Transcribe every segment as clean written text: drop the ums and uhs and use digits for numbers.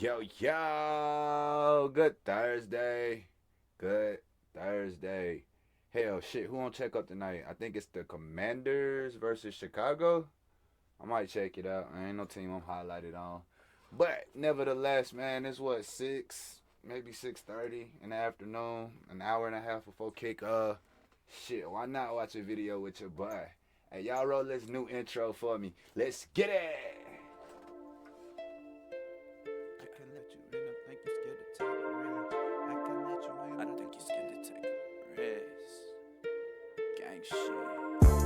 Yo, yo, good Thursday. Good Thursday. Hell, shit, who won't check up tonight? I think it's the Commanders versus Chicago. I might check it out. I ain't no team I'm highlighted on. But nevertheless, man, it's what, 6, maybe 6:30 in the afternoon, an hour and a half before kick. Shit, why not watch a video with your boy? Hey, y'all roll this new intro for me. Let's get it!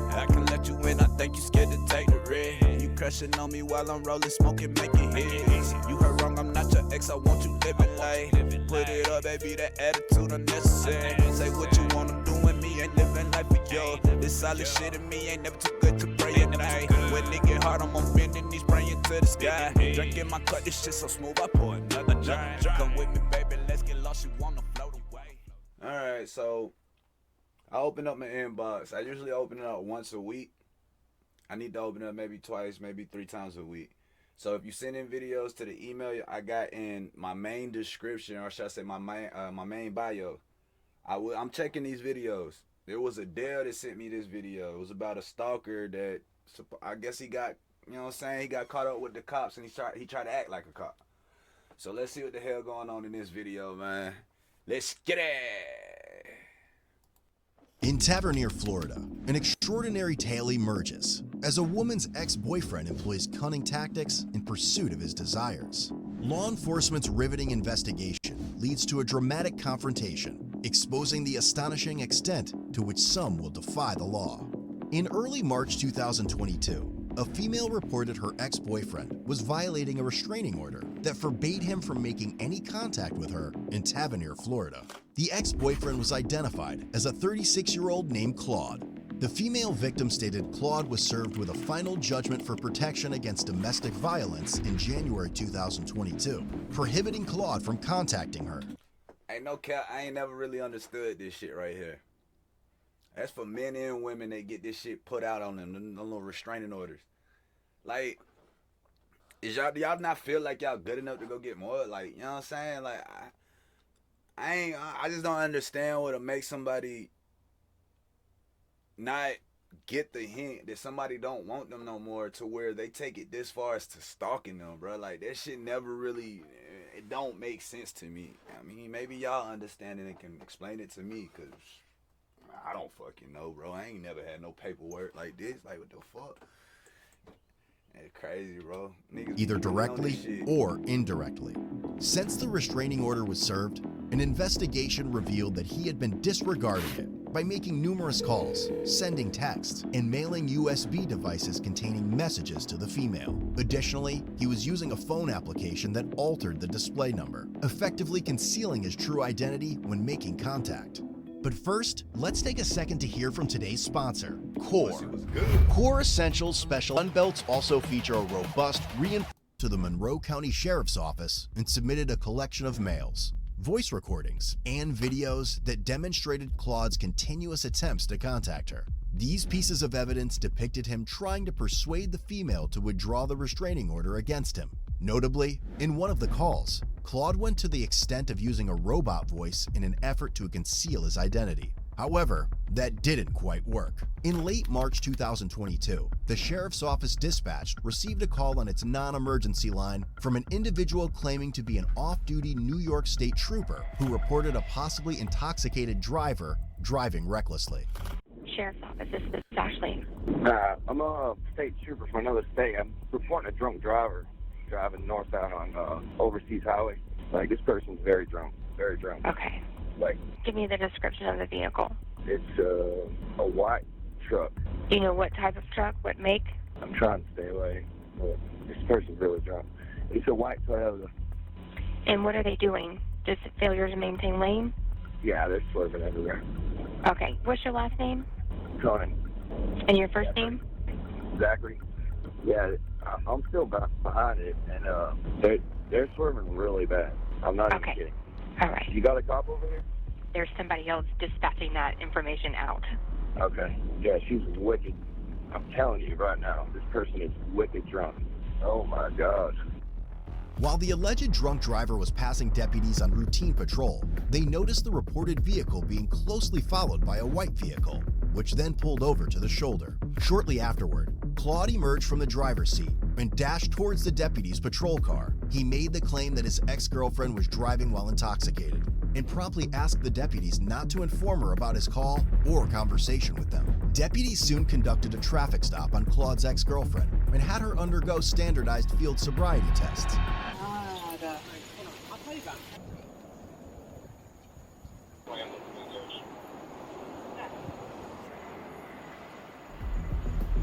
I can let you in, I think you scared to take the risk. You crushing on me while I'm rolling, smoking, making hits. You heard wrong, I'm not your ex, I want you living life. Put it up, baby, that attitude unnecessary. Say what you want, I'm doing me, ain't living life for you. This solid shit in me ain't never too good to pray at night. When it get hard, I'm on bending these praying to the sky. Drinking my cup, this shit so smooth, I pour another drink. Come with me, baby, let's get lost, you wanna float away. Alright, so I open up my inbox. I usually open it up once a week. I need to open it up maybe twice, maybe 3 times a week. So if you send in videos to the email I got in my main description, or should I say my main bio, I'm checking these videos. There was a Dale that sent me this video. It was about a stalker that I guess he got, you know what I'm saying, he got caught up with the cops and he tried to act like a cop. So let's see what the hell going on in this video, man. Let's get it. In Tavernier, Florida, an extraordinary tale emerges as a woman's ex-boyfriend employs cunning tactics in pursuit of his desires. Law enforcement's riveting investigation leads to a dramatic confrontation, exposing the astonishing extent to which some will defy the law. In early March 2022, a female reported her ex-boyfriend was violating a restraining order that forbade him from making any contact with her in Tavernier, Florida. The ex-boyfriend was identified as a 36-year-old named Claude. The female victim stated Claude was served with a final judgment for protection against domestic violence in January 2022, prohibiting Claude from contacting her. Ain't no cap, I ain't never really understood this shit right here. That's for men and women that get this shit put out on them, the little restraining orders. Like, do y'all not feel like y'all good enough to go get more? Like, you know what I'm saying? Like, I just don't understand what to make somebody not get the hint that somebody don't want them no more, to where they take it this far as to stalking them, bro. Like, that shit never really, it don't make sense to me. I mean, maybe y'all understand it and can explain it to me, because I don't fucking know, bro. I ain't never had no paperwork like this. Like, what the fuck? It's crazy, bro. Niggas Either directly or indirectly. Since the restraining order was served, an investigation revealed that he had been disregarding it by making numerous calls, sending texts, and mailing USB devices containing messages to the female. Additionally, he was using a phone application that altered the display number, effectively concealing his true identity when making contact. But first, let's take a second to hear from today's sponsor, Core. Core Essentials Special Gun Belts also feature a robust reinforcement to the Monroe County Sheriff's Office and submitted a collection of mails, voice recordings, and videos that demonstrated Claude's continuous attempts to contact her. These pieces of evidence depicted him trying to persuade the female to withdraw the restraining order against him. Notably, in one of the calls, Claude went to the extent of using a robot voice in an effort to conceal his identity. However, that didn't quite work. In late March 2022, the Sheriff's Office dispatch received a call on its non-emergency line from an individual claiming to be an off-duty New York State trooper who reported a possibly intoxicated driver driving recklessly. Sheriff's Office, this is Ashley. I'm a state trooper from another state. I'm reporting a drunk driver driving northbound on overseas highway. Like, this person's very drunk, very drunk. Okay. Like, Give me the description of the vehicle. it's a white truck. Do you know what type of truck, what make? I'm trying to stay away, but this person's really drunk. It's a white Toyota. And what are they doing? Just failure to maintain lane? Yeah, they're swerving everywhere. Okay. What's your last name? Tony. And your first name? Zachary. Yeah, I'm still behind it, and they're swerving really bad. I'm not even Okay. kidding. All right. You got a cop over here? There's somebody else dispatching that information out. Okay. Yeah, she's wicked. I'm telling you right now, this person is wicked drunk. Oh my gosh. While the alleged drunk driver was passing deputies on routine patrol, they noticed the reported vehicle being closely followed by a white vehicle, which then pulled over to the shoulder. Shortly afterward, Claude emerged from the driver's seat and dashed towards the deputy's patrol car. He made the claim that his ex-girlfriend was driving while intoxicated and promptly asked the deputies not to inform her about his call or conversation with them. Deputies soon conducted a traffic stop on Claude's ex-girlfriend and had her undergo standardized field sobriety tests.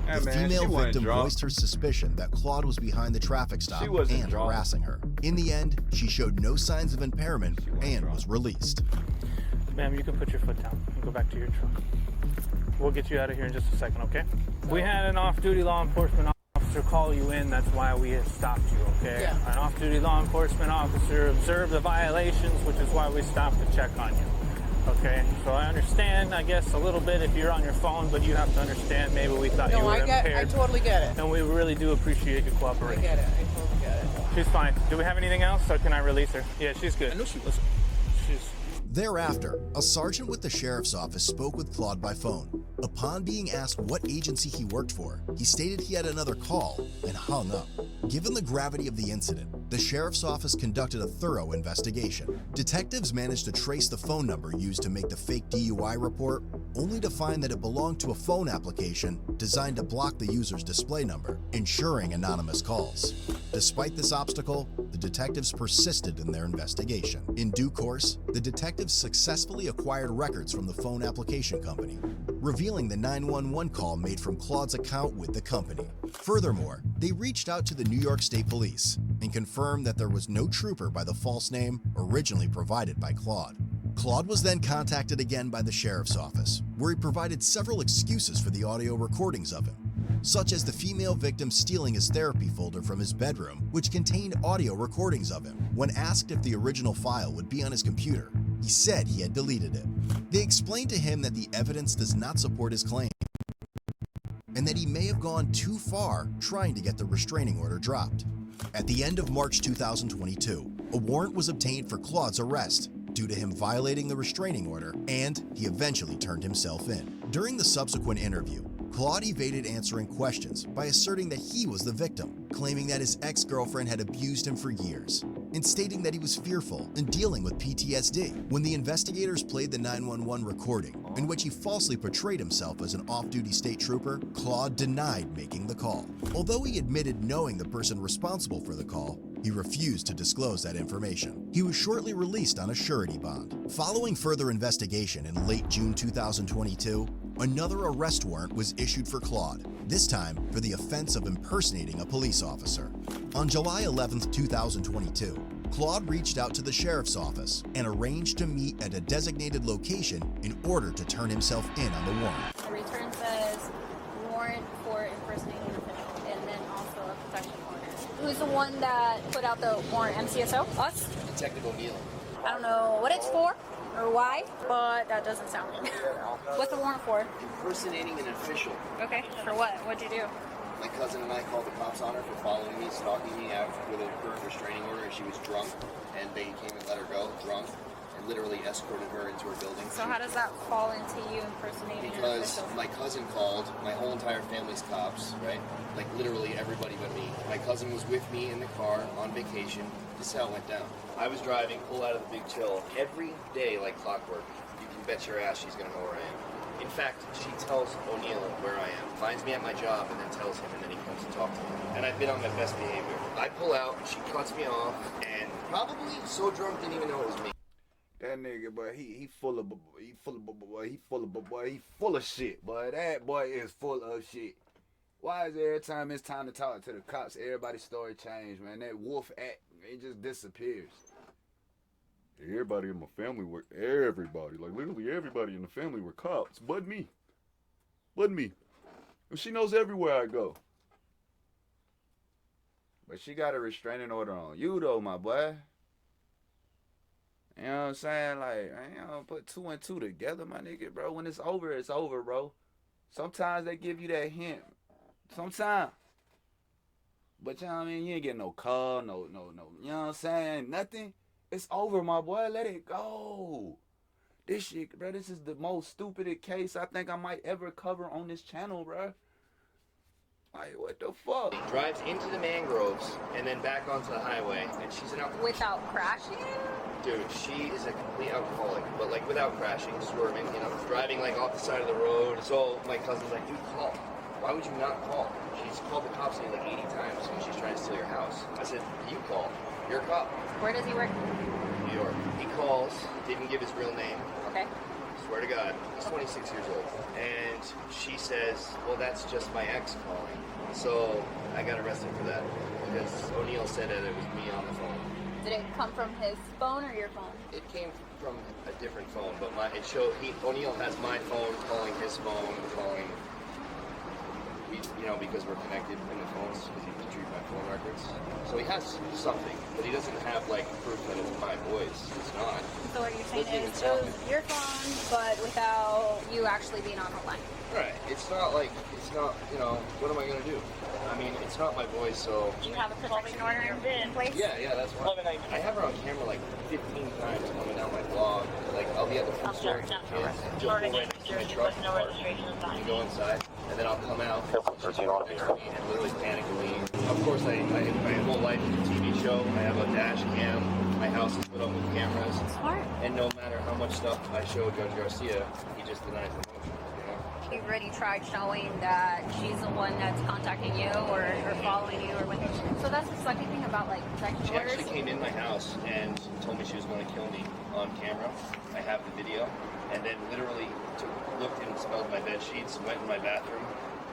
Hey, The man, female she wasn't victim drunk. voiced her suspicion that Claude was behind the traffic stop She and wasn't drunk. harassing her. In the end, she showed no signs of impairment and drunk. was released. Ma'am, you can put your foot down and go back to your truck. We'll get you out of here in just a second, okay? We had an off-duty law enforcement officer call you in. That's why we had stopped you, okay? Yeah. An off-duty law enforcement officer observed the violations, which is why we stopped to check on you. Okay, so I understand, I guess, a little bit if you're on your phone, but you have to understand maybe we thought you No, were I impaired. totally get it. And we really do appreciate your I cooperation. get it. I totally get it. She's fine. Do we have anything else, or can I release her? Yeah, she's good. I know she was. She's... Thereafter, a sergeant with the sheriff's office spoke with Claude by phone. Upon being asked what agency he worked for, he stated he had another call and hung up. Given the gravity of the incident, the sheriff's office conducted a thorough investigation. Detectives managed to trace the phone number used to make the fake DUI report, only to find that it belonged to a phone application designed to block the user's display number, ensuring anonymous calls. Despite this obstacle, the detectives persisted in their investigation. In due course, the detectives successfully acquired records from the phone application company, revealing the 911 call made from Claude's account with the company. Furthermore, they reached out to the New York State Police and confirmed that there was no trooper by the false name originally provided by Claude. Claude was then contacted again by the sheriff's office, where he provided several excuses for the audio recordings of him, such as the female victim stealing his therapy folder from his bedroom, which contained audio recordings of him. When asked if the original file would be on his computer, he said he had deleted it. They explained to him that the evidence does not support his claim, and that he may have gone too far trying to get the restraining order dropped. At the end of March 2022, a warrant was obtained for Claude's arrest due to him violating the restraining order, and he eventually turned himself in. During the subsequent interview, Claude evaded answering questions by asserting that he was the victim, claiming that his ex-girlfriend had abused him for years, and stating that he was fearful and dealing with PTSD. When the investigators played the 911 recording, in which he falsely portrayed himself as an off-duty state trooper, Claude denied making the call. Although he admitted knowing the person responsible for the call, he refused to disclose that information. He was shortly released on a surety bond. Following further investigation in late June 2022, another arrest warrant was issued for Claude, this time for the offense of impersonating a police officer. On July 11, 2022, Claude reached out to the sheriff's office and arranged to meet at a designated location in order to turn himself in on the warrant. The return says warrant for impersonating an official, and then also a protection order. Who's the one that put out the warrant? MCSO? Us? Detective O'Neill. I don't know what it's for or why, but that doesn't sound right. What's the warrant for? Impersonating an official. Okay, for what? What'd you do? My cousin and I called the cops on her for following me, stalking me out with a current restraining order, and she was drunk, and they came and let her go, drunk, and literally escorted her into her building. So how does that fall into you impersonating an Because official? my cousin called, my whole entire family's cops, right? Like literally everybody but me. My cousin was with me in the car on vacation. This is how it went down. I was driving, pull out of the Big Chill every day like clockwork. You can bet your ass she's gonna know where I am. In fact, she tells O'Neill where I am, finds me at my job, and then tells him, and then he comes to talk to me. And I've been on my best behavior. I pull out, she cuts me off, and probably so drunk didn't even know it was me. That nigga, boy, he full of shit, boy. That boy is full of shit. Why is every time it's time to talk to the cops, everybody's story change, man? That wolf act, it just disappears. Everybody in my family were everybody, like literally everybody in the family were cops, but me. And she knows everywhere I go. But she got a restraining order on you, though, my boy. You know what I'm saying? Like, I don't put two and two together, my nigga, bro. When it's over, bro. Sometimes they give you that hint. Sometimes. But you know what I mean? You ain't getting no call, no. You know what I'm saying? Nothing. It's over, my boy. Let it go. This shit, bro, this is the most stupidest case I think I might ever cover on this channel, bro. Like, what the fuck? He drives into the mangroves and then back onto the highway, and she's an alcoholic. Without crashing? Dude, she is a complete alcoholic, but like without crashing, swerving, you know, driving like off the side of the road. So my cousin's like, dude, call. Why would you not call? She's called the cops like 80 times when she's trying to steal your house. I said, you call. You're a cop. Where does he work? New York. He calls, didn't give his real name. Okay. Swear to God, he's 26 years old. And she says, well, that's just my ex calling. So I got arrested for that because O'Neill said that it was me on the phone. Did it come from his phone or your phone? It came from a different phone, but it showed O'Neill has my phone calling his phone, calling. You know, because we're connected in the phones, because he retrieved my phone records. So he has something, but he doesn't have like proof that it's my voice. It's not. So what you're saying is it was your phone, but without you actually being on the line. Right. It's not, you know, what am I going to do? I mean, it's not my voice, so... Do you have a protection order in place? Yeah, that's why. I have her on camera like 15 times coming down my blog. Like, I'll be at the food store with kids, just go right next to my truck and go inside, and then I'll come out, she's right next to me and literally panically. Of course, my whole life is a TV show. I have a dash cam. My house is lit up with cameras. Smart. And no matter how much stuff I show Judge Garcia, he just denies the motion. You've already tried showing that she's the one that's contacting you or following you or whatever. So that's the sucky thing about like protection She orders. actually came in my house and told me she was going to kill me on camera. I have the video. And then literally looked and smelled my bed sheets, went in my bathroom,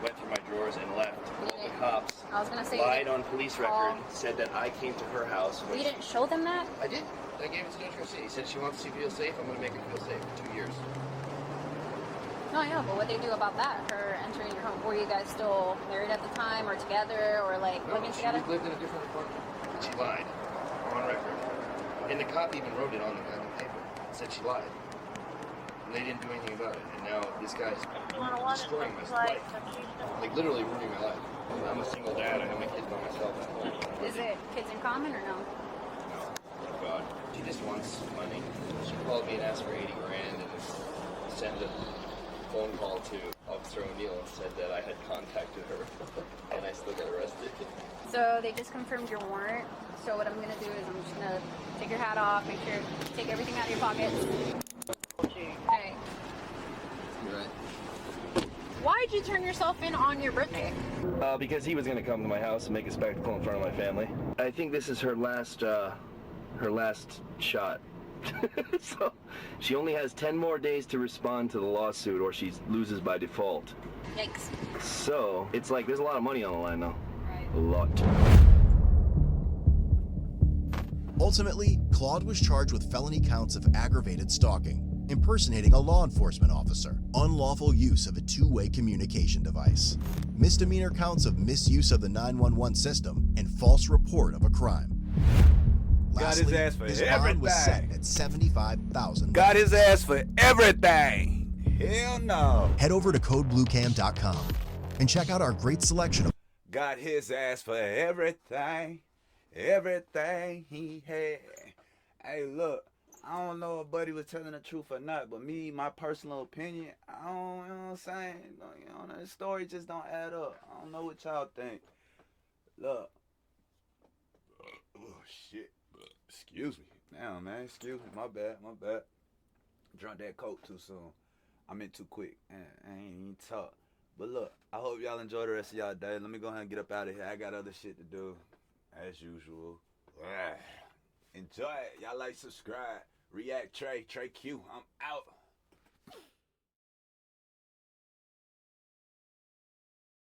went through my drawers and left. Called the cops. I was going to say lied on police record, said that I came to her house. You didn't show them that? I did. I gave it to Judge Garcia. He said she wants to feel safe. I'm going to make her feel safe for 2 years. No, I know, but what they do about that? Her entering your home. Were you guys still married at the time, or together, or like living together? She lived in a different apartment. She lied on record, and the cop even wrote it on the goddamn paper. Said she lied, and they didn't do anything about it. And now this guy's destroying my life, like literally ruining my life. I'm a single dad. I have my kids by myself at home. Is it kids in common or no? No, oh God. She just wants money. She called me and asked for 80 grand and sent a phone call to Officer O'Neill and said that I had contacted her, and I still got arrested. So they just confirmed your warrant. So what I'm gonna do is I'm just gonna take your hat off, make sure take everything out of your pockets. Okay. You're right. Why'd you turn yourself in on your birthday? Because he was gonna come to my house and make a spectacle in front of my family. I think this is her last shot. So she only has 10 more days to respond to the lawsuit or she loses by default. Yikes. So it's like there's a lot of money on the line though. Right. A lot. Ultimately, Claude was charged with felony counts of aggravated stalking, impersonating a law enforcement officer, unlawful use of a two-way communication device, misdemeanor counts of misuse of the 911 system, and false report of a crime. Got his ass for his everything. bond was set at $75,000. Got his ass for everything. Hell no. Head over to codebluecam.com and check out our great selection of Got his ass for everything. Everything he had. Hey, look. I don't know if Buddy was telling the truth or not, but me, my personal opinion, I don't, you know what I'm saying? You know, the story just don't add up. I don't know what y'all think. Look. Oh, shit. Excuse me. Damn, man. Excuse me. My bad. Drunk that coke too soon. I meant too quick. I ain't even talk. But look, I hope y'all enjoy the rest of y'all day. Let me go ahead and get up out of here. I got other shit to do. As usual. Enjoy it. Y'all like, subscribe. React Trey Q. I'm out.